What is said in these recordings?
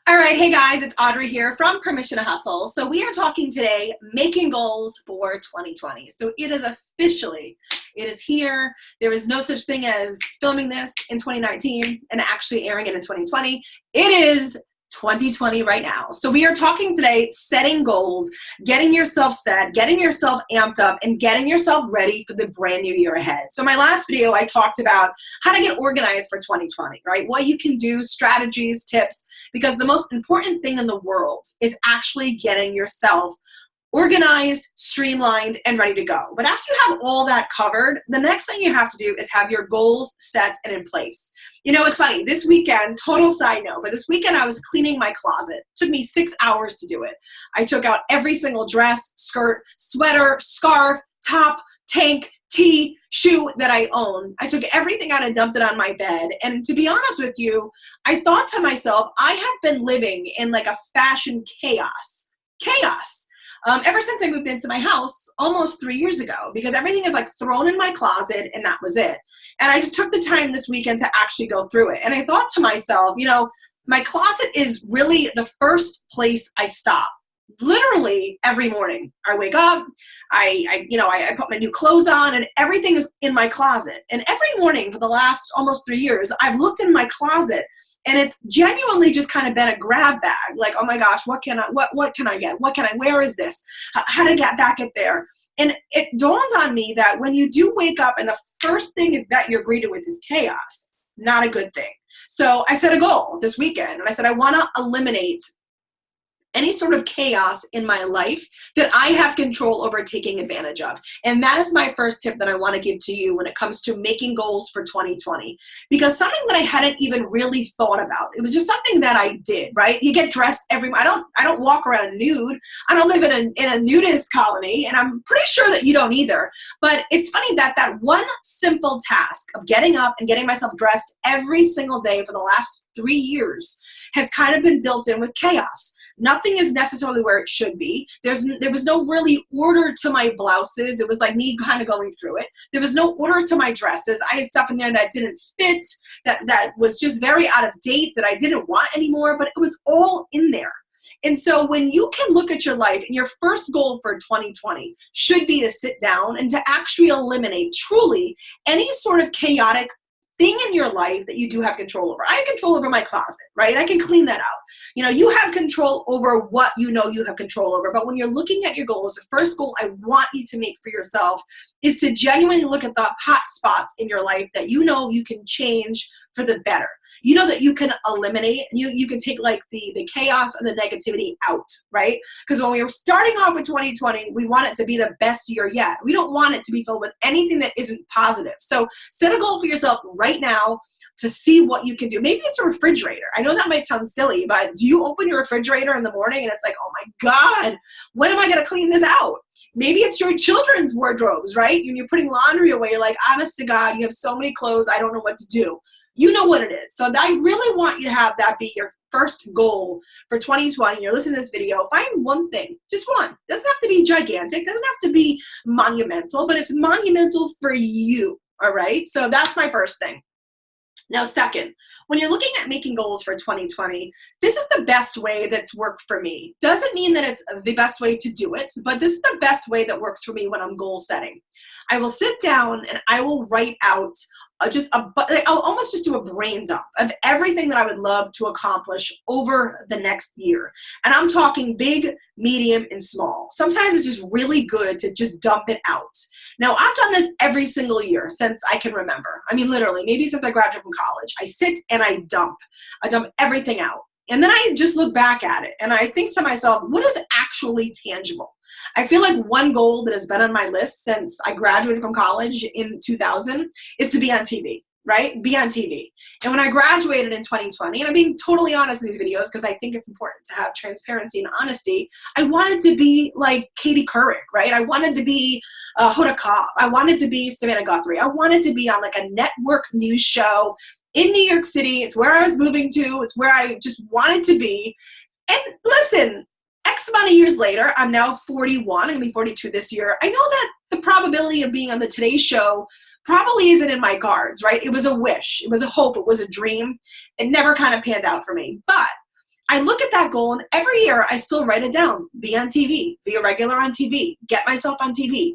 All right, hey guys, it's Audrey here from Permission to Hustle. So we are talking today, making goals for 2020. So it is officially, it is here. There is no such thing as filming this in 2019 and actually airing it in 2020. It is 2020 right now. So we are talking today, setting goals, getting yourself set, getting yourself amped up, and getting yourself ready for the brand new year ahead. So my last video, I talked about how to get organized for 2020, right? What you can do, strategies, tips, because the most important thing in the world is actually getting yourself organized, streamlined, and ready to go. But after you have all that covered, the next thing you have to do is have your goals set and in place. You know, it's funny, this weekend, total side note, but this weekend I was cleaning my closet. It took me 6 hours to do it. I took out every single dress, skirt, sweater, scarf, top, tank, tee, shoe that I own. I took everything out and dumped it on my bed. And to be honest with you, I thought to myself, I have been living in like a fashion chaos. Ever since I moved into my house almost 3 years ago, because everything is like thrown in my closet and that was it. And I just took the time this weekend to actually go through it. And I thought to myself, you know, my closet is really the first place I stop. Literally every morning I wake up, I put my new clothes on and everything is in my closet. And every morning for the last almost 3 years, I've looked in my closet and it's genuinely just kind of been a grab bag. Like, oh my gosh, what can I get? Where is this? How to get back it there? And it dawned on me that when you do wake up and the first thing that you're greeted with is chaos, not a good thing. So I set a goal this weekend and I said, I want to eliminate any sort of chaos in my life that I have control over taking advantage of. And that is my first tip that I want to give to you when it comes to making goals for 2020. Because something that I hadn't even really thought about. It was just something that I did, right? You get dressed I don't walk around nude. I don't live in a nudist colony, and I'm pretty sure that you don't either. But it's funny that that one simple task of getting up and getting myself dressed every single day for the last 3 years has kind of been built in with chaos. Nothing is necessarily where it should be. There was no really order to my blouses. It was like me kind of going through it. There was no order to my dresses. I had stuff in there that didn't fit, that was just very out of date, that I didn't want anymore, but it was all in there. And so when you can look at your life and your first goal for 2020 should be to sit down and to actually eliminate truly any sort of chaotic thing in your life that you do have control over. I have control over my closet, right? I can clean that out. You know, you have control over what you know you have control over. But when you're looking at your goals, the first goal I want you to make for yourself is to genuinely look at the hot spots in your life that you know you can change for the better. You know that you can eliminate, you can take like the chaos and the negativity out, right? Because when we were starting off with 2020, we want it to be the best year yet. We don't want it to be filled with anything that isn't positive. So set a goal for yourself right now to see what you can do. Maybe it's a refrigerator. I know that might sound silly, but do you open your refrigerator in the morning and it's like, oh my God, when am I going to clean this out? Maybe it's your children's wardrobes, right? When you're putting laundry away, you're like, honest to God, you have so many clothes, I don't know what to do. You know what it is. So I really want you to have that be your first goal for 2020. You're listening to this video, find one thing, just one. It doesn't have to be gigantic, doesn't have to be monumental, but it's monumental for you, all right? So that's my first thing. Now, second, when you're looking at making goals for 2020, this is the best way that's worked for me. Doesn't mean that it's the best way to do it, but this is the best way that works for me when I'm goal setting. I will sit down and I will write out I'll almost just do a brain dump of everything that I would love to accomplish over the next year. And I'm talking big, medium, and small. Sometimes it's just really good to just dump it out. Now, I've done this every single year since I can remember. I mean, literally, maybe since I graduated from college. I sit and I dump everything out. And then I just look back at it and I think to myself, what is actually tangible? I feel like one goal that has been on my list since I graduated from college in 2000 is to be on TV, right? Be on TV. And when I graduated in 2020, and I'm being totally honest in these videos because I think it's important to have transparency and honesty, I wanted to be like Katie Couric, right? I wanted to be Hoda Kotb. I wanted to be Savannah Guthrie. I wanted to be on like a network news show in New York City. It's where I was moving to. It's where I just wanted to be. And listen, X amount of years later, I'm now 41. I'm going to be 42 this year. I know that the probability of being on the Today Show probably isn't in my cards, right? It was a wish. It was a hope. It was a dream. It never kind of panned out for me. But I look at that goal, and every year I still write it down. Be on TV, be a regular on TV, get myself on TV.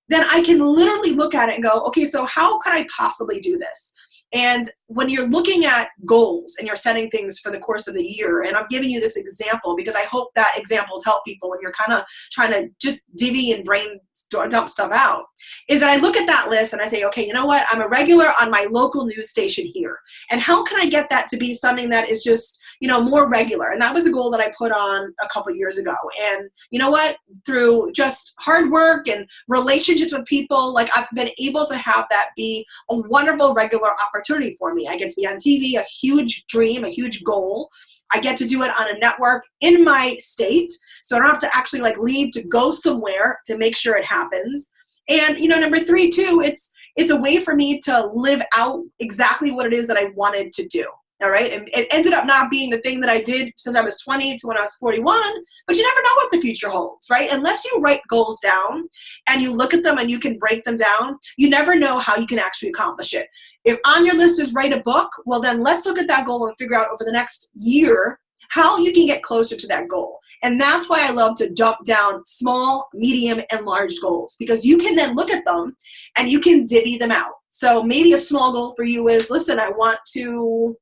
Then I can literally look at it and go, okay, so how could I possibly do this? And when you're looking at goals and you're setting things for the course of the year, and I'm giving you this example because I hope that examples help people when you're kind of trying to just divvy and brain dump stuff out, is that I look at that list and I say, okay, you know what? I'm a regular on my local news station here. And how can I get that to be something that is just, more regular? And that was a goal that I put on a couple years ago. And you know what? Through just hard work and relationships with people, like I've been able to have that be a wonderful regular opportunity for me. I get to be on TV, a huge dream, a huge goal. I get to do it on a network in my state. So I don't have to actually leave to go somewhere to make sure it happens. And, number 3 too, it's a way for me to live out exactly what it is that I wanted to do. All right. And it ended up not being the thing that I did since I was 20 to when I was 41, but you never know what the future holds, right? Unless you write goals down and you look at them and you can break them down, you never know how you can actually accomplish it. If on your list is write a book, well, then let's look at that goal and figure out over the next year how you can get closer to that goal. And that's why I love to dump down small, medium, and large goals, because you can then look at them and you can divvy them out. So maybe a small goal for you is, listen, I want to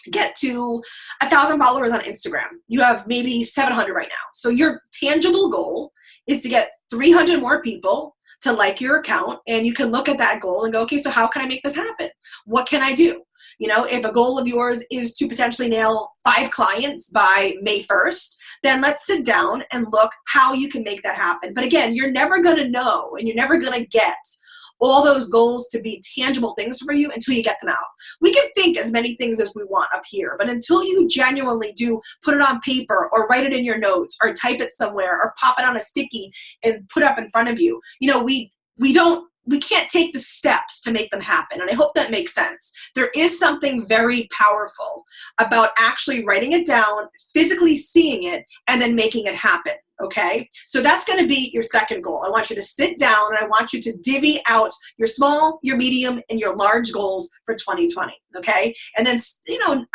get to 1,000 followers on Instagram. You have maybe 700 right now. So your tangible goal is to get 300 more people to like your account. And you can look at that goal and go, okay, so how can I make this happen? What can I do? If a goal of yours is to potentially nail 5 clients by May 1st, then let's sit down and look how you can make that happen. But again, you're never going to know, and you're never going to get all those goals to be tangible things for you until you get them out. We can think as many things as we want up here, but until you genuinely do put it on paper or write it in your notes or type it somewhere or pop it on a sticky and put up in front of you, we can't take the steps to make them happen. And I hope that makes sense. There is something very powerful about actually writing it down, physically seeing it, and then making it happen. Okay, so that's going to be your second goal. I want you to sit down and I want you to divvy out your small, your medium, and your large goals for 2020. Okay, and then,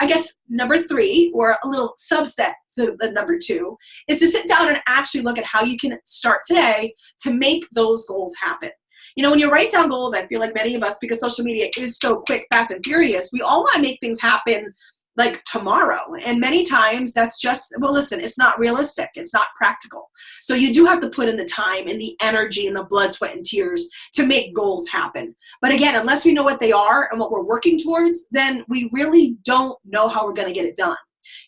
I guess number 3, or a little subset to the number 2, is to sit down and actually look at how you can start today to make those goals happen. When you write down goals, I feel like many of us, because social media is so quick, fast, and furious, we all want to make things happen like tomorrow. And many times that's just, well, listen, it's not realistic. It's not practical. So you do have to put in the time and the energy and the blood, sweat, and tears to make goals happen. But again, unless we know what they are and what we're working towards, then we really don't know how we're going to get it done.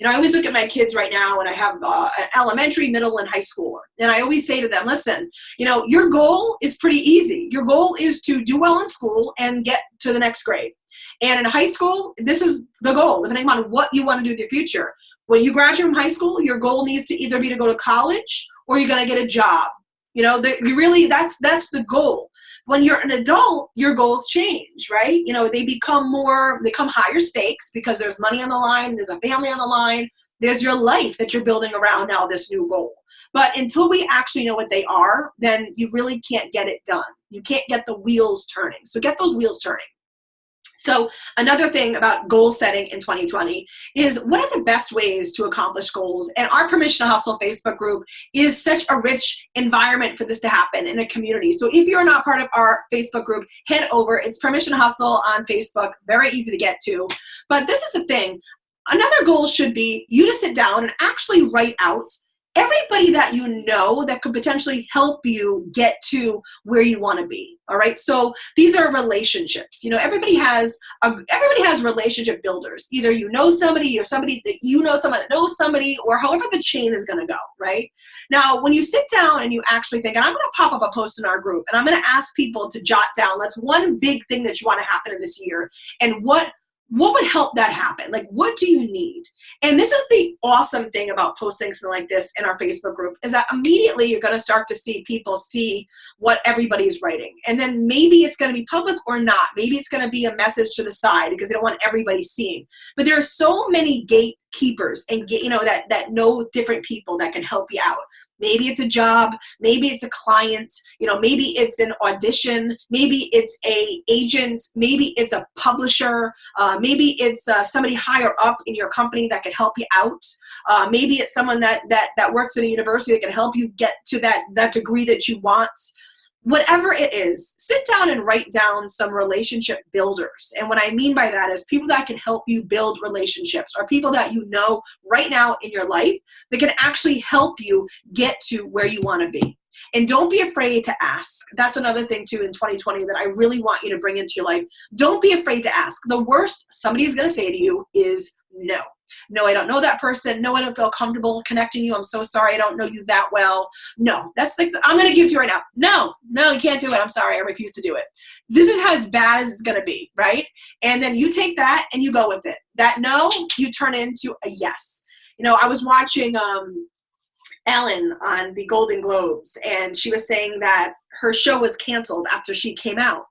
I always look at my kids right now, and I have an elementary, middle, and high schooler. And I always say to them, listen, your goal is pretty easy. Your goal is to do well in school and get to the next grade. And in high school, this is the goal, depending on what you want to do in the future. When you graduate from high school, your goal needs to either be to go to college or you're going to get a job. That's the goal. When you're an adult, your goals change, right? They become higher stakes because there's money on the line, there's a family on the line, there's your life that you're building around now this new goal. But until we actually know what they are, then you really can't get it done. You can't get the wheels turning. So get those wheels turning. So another thing about goal setting in 2020 is, what are the best ways to accomplish goals? And our Permission to Hustle Facebook group is such a rich environment for this to happen in a community. So if you're not part of our Facebook group, head over. It's Permission to Hustle on Facebook. Very easy to get to. But this is the thing. Another goal should be you to sit down and actually write out everybody that you know that could potentially help you get to where you want to be. All right. So these are relationships. Everybody has relationship builders. Either you know somebody, or somebody that someone that knows somebody, or however the chain is going to go. Right now, when you sit down and you actually think, and I'm going to pop up a post in our group, and I'm going to ask people to jot down, that's one big thing that you want to happen in this year, and what would help that happen? Like, what do you need? And this is the awesome thing about posting something like this in our Facebook group, is that immediately you're going to start to see people see what everybody's writing. And then maybe it's going to be public or not. Maybe it's going to be a message to the side because they don't want everybody seeing. But there are so many gatekeepers and that know different people that can help you out. Maybe it's a job, maybe it's a client, maybe it's an audition, maybe it's a agent, maybe it's a publisher, maybe it's somebody higher up in your company that can help you out. Maybe it's someone that works at a university that can help you get to that degree that you want. Whatever it is, sit down and write down some relationship builders. And what I mean by that is people that can help you build relationships, or people that you know right now in your life that can actually help you get to where you want to be. And don't be afraid to ask. That's another thing too in 2020 that I really want you to bring into your life. Don't be afraid to ask. The worst somebody is going to say to you is no. No, I don't know that person. No, I don't feel comfortable connecting you. I'm so sorry. I don't know you that well. No, that's like, I'm going to give it to you right now. No, you can't do it. I'm sorry. I refuse to do it. This is how as bad as it's going to be, right? And then you take that and you go with it. That no, you turn into a yes. I was watching Ellen on the Golden Globes, and she was saying that her show was canceled after she came out.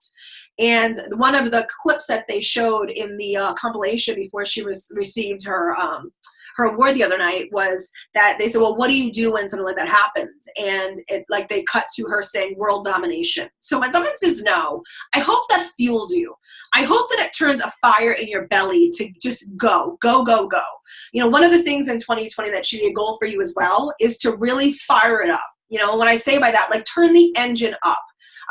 And one of the clips that they showed in the compilation before she received her award the other night was that they said, well, what do you do when something like that happens? And they cut to her saying world domination. So when someone says no, I hope that fuels you. I hope that it turns a fire in your belly to just go. One of the things in 2020 that should be a goal for you as well is to really fire it up. When I say by that, turn the engine up.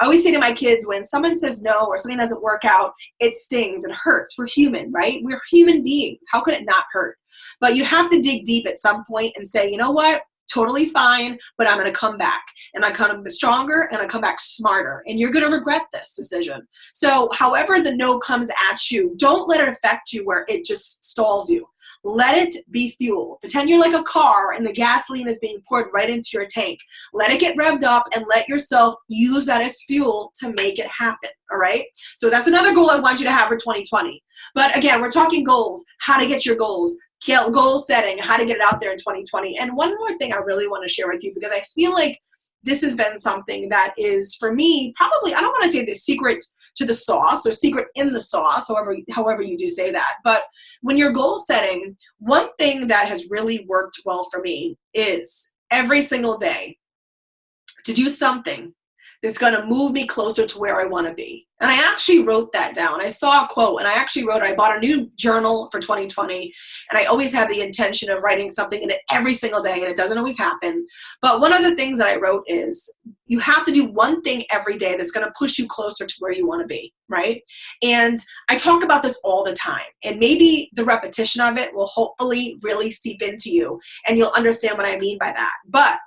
I always say to my kids, when someone says no or something doesn't work out, it stings, it hurts. We're human, right? We're human beings. How could it not hurt? But you have to dig deep at some point and say, you know what? Totally fine, but I'm going to come back. And I come stronger and I come back smarter. And you're going to regret this decision. So however the no comes at you, don't let it affect you where it just stalls you. Let it be fuel. Pretend you're like a car and the gasoline is being poured right into your tank. Let it get revved up and let yourself use that as fuel to make it happen. All right? So that's another goal I want you to have for 2020. But again, we're talking goals, how to get your goals, goal setting, how to get it out there in 2020. And one more thing I really want to share with you, because I feel like this has been something that is, for me, probably, I don't want to say the secret to the sauce or secret in the sauce, however you do say that. But when you're goal setting, one thing that has really worked well for me is every single day to do something that's going to move me closer to where I want to be. And I actually wrote that down. I saw a quote and I actually wrote, I bought a new journal for 2020, and I always have the intention of writing something in it every single day, and it doesn't always happen. But one of the things that I wrote is you have to do one thing every day that's going to push you closer to where you want to be, right? And I talk about this all the time, and maybe the repetition of it will hopefully really seep into you and you'll understand what I mean by that. But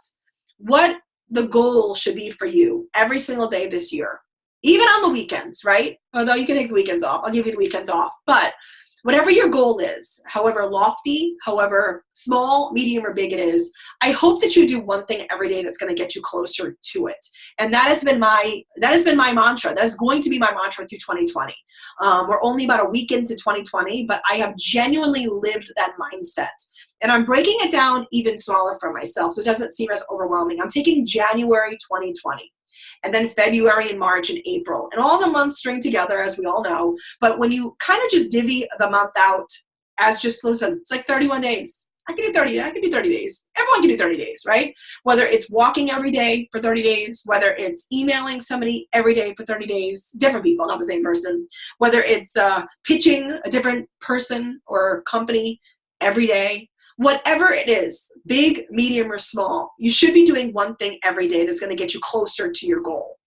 what the goal should be for you every single day this year, even on the weekends, right? Although you can take the weekends off. I'll give you the weekends off. But whatever your goal is, however lofty, however small, medium, or big it is, I hope that you do one thing every day that's going to get you closer to it. And that has been my mantra. That is going to be my mantra through 2020. We're only about a week into 2020, but I have genuinely lived that mindset. And I'm breaking it down even smaller for myself so it doesn't seem as overwhelming. I'm taking January 2020. And then February and March and April. And all the months string together, as we all know. But when you kind of just divvy the month out as just, listen, it's like 31 days. I can do 30 days. Everyone can do 30 days, right? Whether it's walking every day for 30 days, whether it's emailing somebody every day for 30 days, different people, not the same person. Whether it's pitching a different person or company every day. Whatever it is, big, medium, or small, you should be doing one thing every day that's going to get you closer to your goal.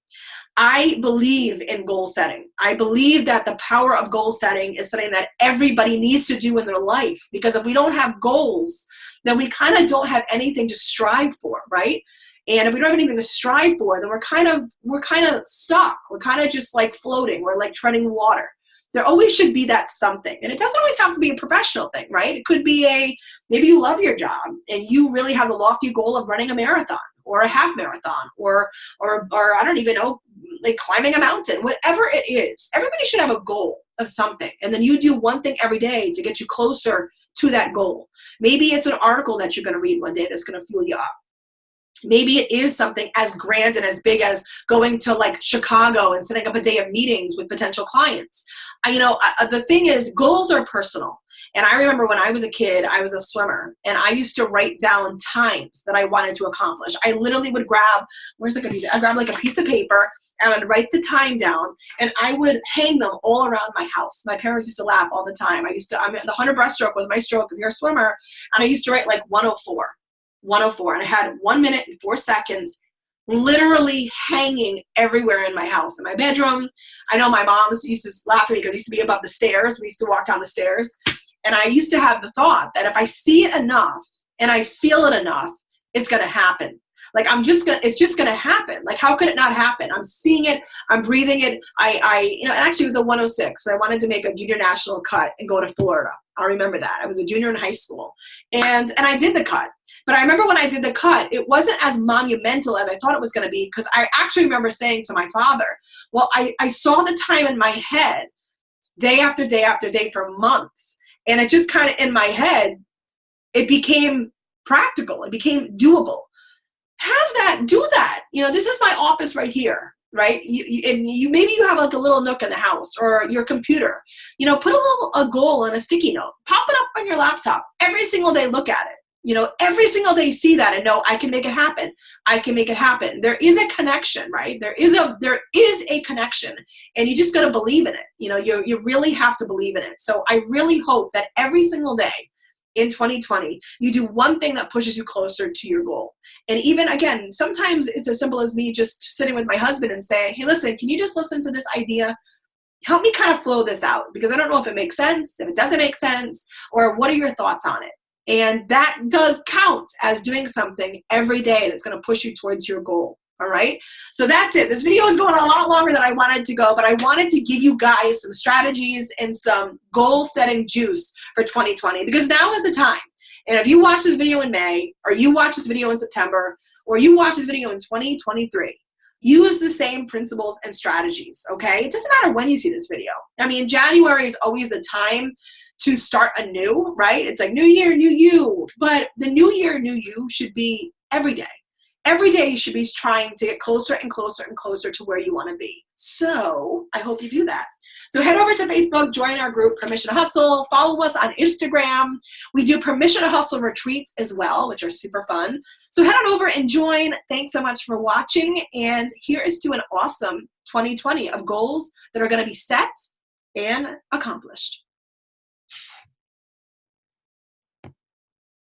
I believe in goal setting. I believe that the power of goal setting is something that everybody needs to do in their life, because if we don't have goals, then we kind of don't have anything to strive for, right? And if we don't have anything to strive for, then we're kind of stuck. We're kind of just like floating. We're like treading water. There always should be that something. And it doesn't always have to be a professional thing, right? It could be maybe you love your job and you really have the lofty goal of running a marathon or a half marathon or I don't even know, like climbing a mountain, whatever it is. Everybody should have a goal of something. And then you do one thing every day to get you closer to that goal. Maybe it's an article that you're going to read one day that's going to fuel you up. Maybe it is something as grand and as big as going to like Chicago and setting up a day of meetings with potential clients. The thing is, goals are personal. And I remember when I was a kid, I was a swimmer, and I used to write down times that I wanted to accomplish. I literally would grab, I'd grab like a piece of paper, and I would write the time down, and I would hang them all around my house. My parents used to laugh all the time. The 100 breaststroke was my stroke if you're a swimmer, and I used to write like 104. 104, and I had 1 minute and 4 seconds literally hanging everywhere in my house, in my bedroom. I know my mom used to laugh at me because it used to be above the stairs. We used to walk down the stairs, and I used to have the thought that if I see it enough and I feel it enough, it's going to happen. Like it's just going to happen. Like, how could it not happen? I'm seeing it. I'm breathing it. And actually it was a 106. So I wanted to make a junior national cut and go to Florida. I remember that. I was a junior in high school, and I did the cut. But I remember when I did the cut, it wasn't as monumental as I thought it was going to be, because I actually remember saying to my father, well, I saw the time in my head day after day after day for months. And it just kind of in my head, it became practical. It became doable. Do that. This is my office right here, right? Maybe you have like a little nook in the house or your computer. Put a goal in a sticky note. Pop it up on your laptop. Every single day, look at it. Every single day, see that and know I can make it happen. I can make it happen. There is a connection, right? There is a connection, and you just got to believe in it. You really have to believe in it. So I really hope that every single day in 2020, you do one thing that pushes you closer to your goal. And even, again, sometimes it's as simple as me just sitting with my husband and saying, hey, listen, can you just listen to this idea? Help me kind of flow this out, because I don't know if it makes sense, if it doesn't make sense, or what are your thoughts on it? And that does count as doing something every day that's going to push you towards your goal. All right. So that's it. This video is going a lot longer than I wanted to go, but I wanted to give you guys some strategies and some goal setting juice for 2020, because now is the time. And if you watch this video in May, or you watch this video in September, or you watch this video in 2023, use the same principles and strategies. Okay. It doesn't matter when you see this video. I mean, January is always the time to start anew, right? It's like new year, new you. But the new year, new you should be every day. Every day you should be trying to get closer and closer and closer to where you want to be. So I hope you do that. So head over to Facebook, join our group, Permission to Hustle. Follow us on Instagram. We do Permission to Hustle retreats as well, which are super fun. So head on over and join. Thanks so much for watching. And here is to an awesome 2020 of goals that are going to be set and accomplished.